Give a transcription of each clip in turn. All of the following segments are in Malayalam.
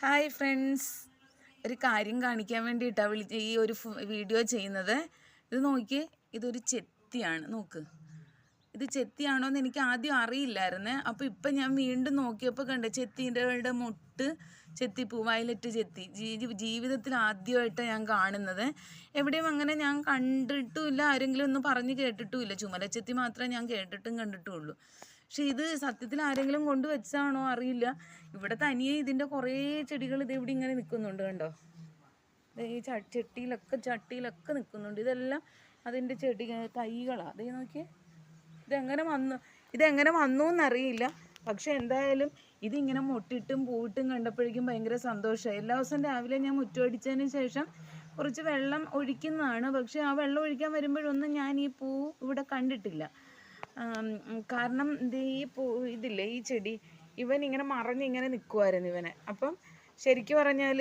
ഹായ് ഫ്രണ്ട്സ്, ഒരു കാര്യം കാണിക്കാൻ വേണ്ടിയിട്ടാണ് ഈ ഒരു വീഡിയോ ചെയ്യുന്നത്. ഇത് നോക്കിയേ, ഇതൊരു ചെത്തിയാണ്. നോക്ക്, ഇത് ചെത്തിയാണോ എന്ന് എനിക്ക് ആദ്യം അറിയില്ലായിരുന്നേ. അപ്പോൾ ഇപ്പം ഞാൻ വീണ്ടും നോക്കിയപ്പോൾ കണ്ടേ ചെത്തിൻ്റെ മുട്ട് ചെത്തിപ്പൂ, വയലറ്റ് ചെത്തി. ജീവിതത്തിൽ ആദ്യമായിട്ടാണ് ഞാൻ കാണുന്നത്. എവിടെയും അങ്ങനെ ഞാൻ കണ്ടിട്ടുമില്ല, ആരെങ്കിലും ഒന്നും പറഞ്ഞ് കേട്ടിട്ടുമില്ല. ചുമലച്ചെത്തി മാത്രമേ ഞാൻ കേട്ടിട്ടും കണ്ടിട്ടുള്ളൂ. പക്ഷെ ഇത് സത്യത്തിൽ ആരെങ്കിലും കൊണ്ടുവച്ചാണോ അറിയില്ല. ഇവിടെ തനിയെ ഇതിൻ്റെ കുറേ ചെടികൾ ഇത് ഇവിടെ ഇങ്ങനെ നിൽക്കുന്നുണ്ട്, കണ്ടോ. ഈ ചട്ടിയിലൊക്കെ നിൽക്കുന്നുണ്ട്. ഇതെല്ലാം അതിൻ്റെ തൈകളാണ്. അതേ നോക്കിയേ, ഇതെങ്ങനെ വന്നു എന്നറിയില്ല. പക്ഷെ എന്തായാലും ഇതിങ്ങനെ മുട്ടിട്ടും പൂവിട്ടും കണ്ടപ്പോഴേക്കും ഭയങ്കര സന്തോഷമായി. എല്ലാ ദിവസവും രാവിലെ ഞാൻ മുറ്റമടിച്ചതിന് ശേഷം കുറച്ച് വെള്ളം ഒഴിക്കുന്നതാണ്. പക്ഷെ ആ വെള്ളം ഒഴിക്കാൻ വരുമ്പോഴൊന്നും ഞാൻ ഈ പൂ ഇവിടെ കണ്ടിട്ടില്ല. കാരണം ഇതില്ലേ, ഈ ചെടി ഇവൻ ഇങ്ങനെ മറിഞ്ഞിങ്ങനെ നിൽക്കുമായിരുന്നു ഇവനെ. അപ്പം ശരിക്കും പറഞ്ഞാൽ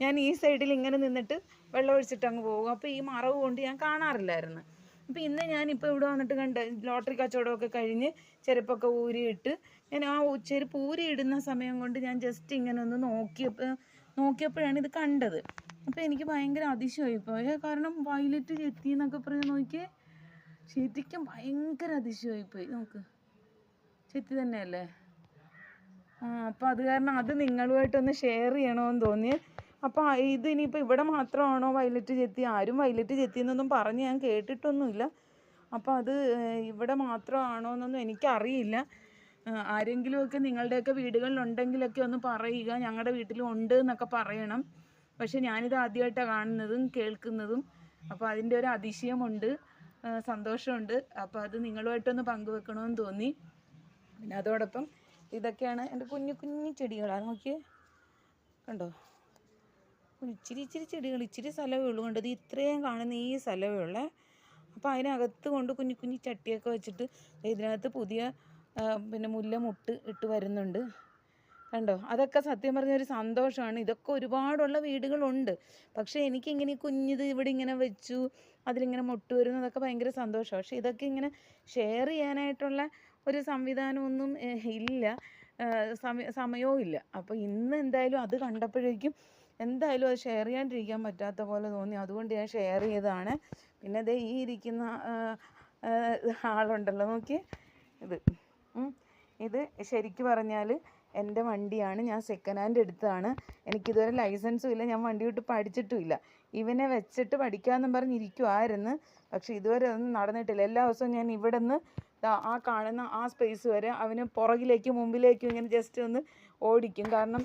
ഞാൻ ഈ സൈഡിൽ ഇങ്ങനെ നിന്നിട്ട് വെള്ളം ഒഴിച്ചിട്ട് അങ്ങ് പോകും. അപ്പോൾ ഈ മറവ് കൊണ്ട് ഞാൻ കാണാറില്ലായിരുന്നു. അപ്പോൾ ഇന്ന് ഞാനിപ്പോൾ ഇവിടെ വന്നിട്ട് കണ്ട് ലോട്ടറി കച്ചവടമൊക്കെ കഴിഞ്ഞ് ചെരുപ്പൊക്കെ ഊരിയിട്ട് ഞാൻ ആ ചെരുപ്പ് ഊരിയിടുന്ന സമയം കൊണ്ട് ഞാൻ ജസ്റ്റ് ഇങ്ങനെ ഒന്ന് നോക്കിയപ്പോഴാണ് ഇത് കണ്ടത്. അപ്പോൾ എനിക്ക് ഭയങ്കര അതിശയമായിപ്പോയി. കാരണം വയലറ്റ് ചെത്തി എന്നൊക്കെ പറഞ്ഞ് നോക്കിയേ, ശരിക്കും ഭയങ്കര അതിശയമായിപ്പോയി. നോക്ക്, ചെത്തി തന്നെയല്ലേ. അപ്പോൾ അത് കാരണം അത് നിങ്ങളുമായിട്ടൊന്ന് ഷെയർ ചെയ്യണമെന്ന് തോന്നി. അപ്പോൾ ഇത് ഇനിയിപ്പോൾ ഇവിടെ മാത്രമാണോ വയലറ്റ് ചെത്തി? ആരും വയലറ്റ് ചെത്തി എന്നൊന്നും പറഞ്ഞ് ഞാൻ കേട്ടിട്ടൊന്നുമില്ല. അപ്പോൾ അത് ഇവിടെ മാത്രമാണോ എന്നൊന്നും എനിക്കറിയില്ല. ആരെങ്കിലുമൊക്കെ നിങ്ങളുടെയൊക്കെ വീടുകളിലുണ്ടെങ്കിലൊക്കെ ഒന്ന് പറയുക, ഞങ്ങളുടെ വീട്ടിലും ഉണ്ട് എന്നൊക്കെ പറയണം. പക്ഷെ ഞാനിത് ആദ്യമായിട്ടാണ് കാണുന്നതും കേൾക്കുന്നതും. അപ്പോൾ അതിൻ്റെ ഒരു അതിശയമുണ്ട്, സന്തോഷമുണ്ട്. അപ്പോൾ അത് നിങ്ങളുമായിട്ടൊന്ന് പങ്കുവെക്കണമെന്ന് തോന്നി. പിന്നെ അതോടൊപ്പം ഇതൊക്കെയാണ് എൻ്റെ കുഞ്ഞു കുഞ്ഞു ചെടികളാണ്. നോക്കിയേ, കണ്ടോ, ഇച്ചിരി ചെടികൾ, ഇച്ചിരി സ്ഥലമേ ഉള്ളൂ. കണ്ടത് ഇത്രയും കാണുന്ന ഈ സ്ഥലമേ ഉള്ളേ. അപ്പോൾ അതിനകത്ത് കൊണ്ട് കുഞ്ഞു കുഞ്ഞു ചട്ടിയൊക്കെ വെച്ചിട്ട് ഇതിനകത്ത് പുതിയ പിന്നെ മുല്ല മുട്ട് ഇട്ട് വരുന്നുണ്ട്, കണ്ടോ. അതൊക്കെ സത്യം പറഞ്ഞൊരു സന്തോഷമാണ്. ഇതൊക്കെ ഒരുപാടുള്ള വീടുകളുണ്ട്. പക്ഷേ എനിക്കിങ്ങനെ കുഞ്ഞിത് ഇവിടെ ഇങ്ങനെ വെച്ചു അതിലിങ്ങനെ മുട്ട് വരുന്നതൊക്കെ ഭയങ്കര സന്തോഷമാണ്. പക്ഷേ ഇതൊക്കെ ഇങ്ങനെ ഷെയർ ചെയ്യാനായിട്ടുള്ള ഒരു സംവിധാനമൊന്നും ഇല്ല, സമയവും ഇല്ല. അപ്പോൾ ഇന്ന് എന്തായാലും അത് കണ്ടപ്പോഴേക്കും എന്തായാലും അത് ഷെയർ ചെയ്യാണ്ടിരിക്കാൻ പറ്റാത്ത പോലെ തോന്നി. അതുകൊണ്ട് ഞാൻ ഷെയർ ചെയ്തതാണ്. പിന്നെ ദേ ഈ ഇരിക്കുന്ന ആളുണ്ടല്ലോ, നോക്കിയേ, ഇത് ശരിക്കും പറഞ്ഞാൽ എൻ്റെ വണ്ടിയാണ്. ഞാൻ സെക്കൻഡ് ഹാൻഡ് എടുത്തതാണ്. എനിക്കിതുവരെ ലൈസൻസും ഇല്ല, ഞാൻ വണ്ടി വിട്ട് പഠിച്ചിട്ടുമില്ല. ഇവനെ വെച്ചിട്ട് പഠിക്കാമെന്നും പറഞ്ഞിരിക്കുമായിരുന്നു. പക്ഷേ ഇതുവരെ ഒന്നും നടന്നിട്ടില്ല. എല്ലാ ദിവസവും ഞാൻ ഇവിടെ നിന്ന് ആ കാണുന്ന ആ സ്പേസ് വരെ അവന് പുറകിലേക്കും മുമ്പിലേക്കും ഇങ്ങനെ ജസ്റ്റ് ഒന്ന് ഓടിക്കും. കാരണം